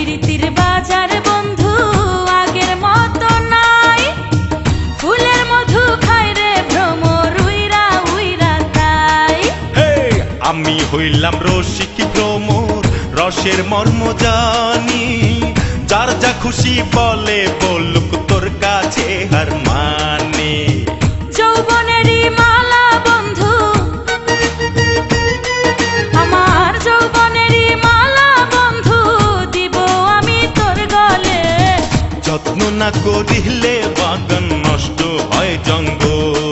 প্রীতির বাজার বন্ধু আগের মতো নাই, ফুলের মধু খায় রে ভ্রমর উইরা উইরা তাই। আমি হইলাম রসিক ভ্রমর, রসের মর্ম জানি, যার যা খুশি বলে বলুক তোর কাছে হার মানে। যৌবনেরই মালা বন্ধু, আমার যৌবনেরই মালা বন্ধু, দিব আমি তোর গলে। যত্ন না করিলে বাগান নষ্ট হয় জঙ্গল।